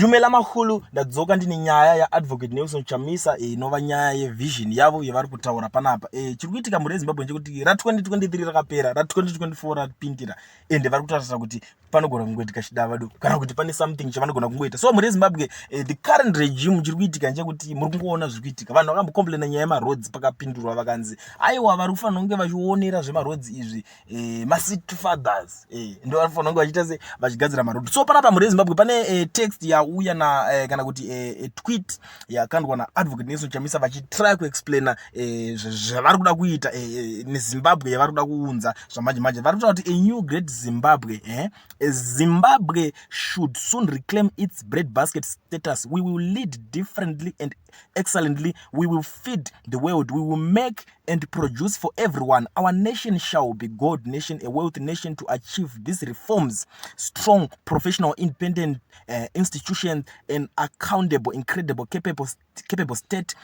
Dumela mahulu ndadzoka ndine nyaya ya advocate Nelson Chamisa inova nyaya yevision yavo yevari kutaura panapa. Chiri kuitika muri Zimbabwe ndechekuti ra2023 rakapera, ra2024 rapindira ende vari kutaura kuti panogona kungoitika chidavado kana kuti pane something chavanogona kungoita. So muri Zimbabwe the current regime chiri kuitika ndechekuti muri kungoona zviri kuitika. Vanhu vakambokomplaina nyaya yemaroads pakapindurwa vakanzi aiwa vari kufanira kunge vachionera zvemaroads izvi macity fathers ndio vari kufanira kunge vachiita se vachigadzira maroads. So panapa muri Zimbabwe pane text Auya na kana kuti tweet yakandwa na advocate Nelson Chamisa vachitry kuexplaina zvavari kuda kuita neZimbabwe yavari kuda kuunza zvamanje manje. Vari kutaura kuti a new great Zimbabwe Zimbabwe should soon reclaim its breadbasket status. We will lead differently and excellently. We will feed the world. We will make and produce for everyone. Our nation shall be God nation, a wealthy nation. To achieve these reforms, strong, professional, independent institutions, and accountable, incredible, capable state,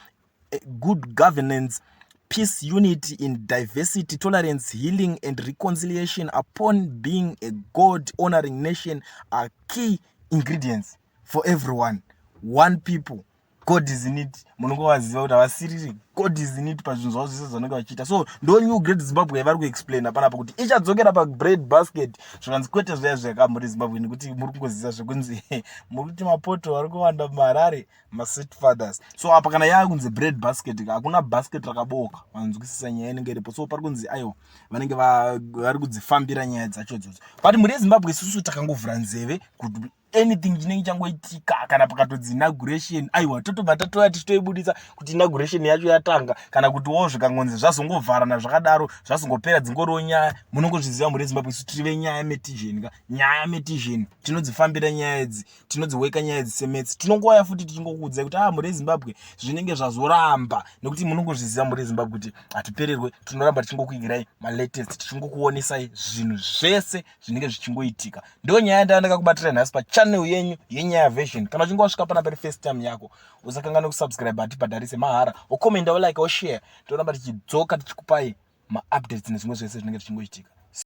good governance, peace, unity in diversity, tolerance, healing, and reconciliation upon being a God-honoring nation are key ingredients for everyone. One people. God is in it. Munongo waziva kuti avasiriri. God is in it pazvinhu zvavo zvese zvanenge vachiita. So ndo new great Zimbabwe yavari kuexplaina panapa kuti ichadzokera pabread basket. Zvakanzi kwete zvaya zvaka muri Zimbabwe nekuti muri kungoziva zvekunzi muri kuti mapoto vari kuwanda muHarare macity fathers. So apa kana yakunzi bread basket hakuna basket rakaboka vanzwisisa nyaya inenge iripo. So pari kunzi aiwa vanenge vari kudzifambira nyaya dzacho idzodzo. But muri Zimbabwe isusu takangovhura nzeve kuti anything chinenge changoitika kana pakatodzi inauguration aiwa totobva tatoya tichitoibudisa kuti inauguration yacho yatanga kana kuti wo zvikangonzi zvazongovharana zvakadaro zvazongopera dzingoriwo nyaya. Munongozviziva muri Zimbabwe isu tiri nyaya metizheni nyaya metizheni tinodzifambira nyaya idzi tinodziweka nyaya idzi semetsi. Tinongouya futi tichingokuudzai kuti muri Zimbabwe zvinenge zvazoramba nekuti munongozviziva muri Zimbabwe kuti hatipererwe tinoramba tichingokuigirai malatest tichingokuonesai zvinhu zvese zvinenge zvichingoitika. Ndo nyaya yandaandaka kubatira nhasi channel yenyu yenyaya version. Kana uchinge wasvika pana pari first time yako usakanganwa kusubscribe hatibhadharise mahara, ukomenda, ulike, ushare. Toramba tichidzoka tichikupai ma updates nezvimwe zvese zvinenge zvichingoitika.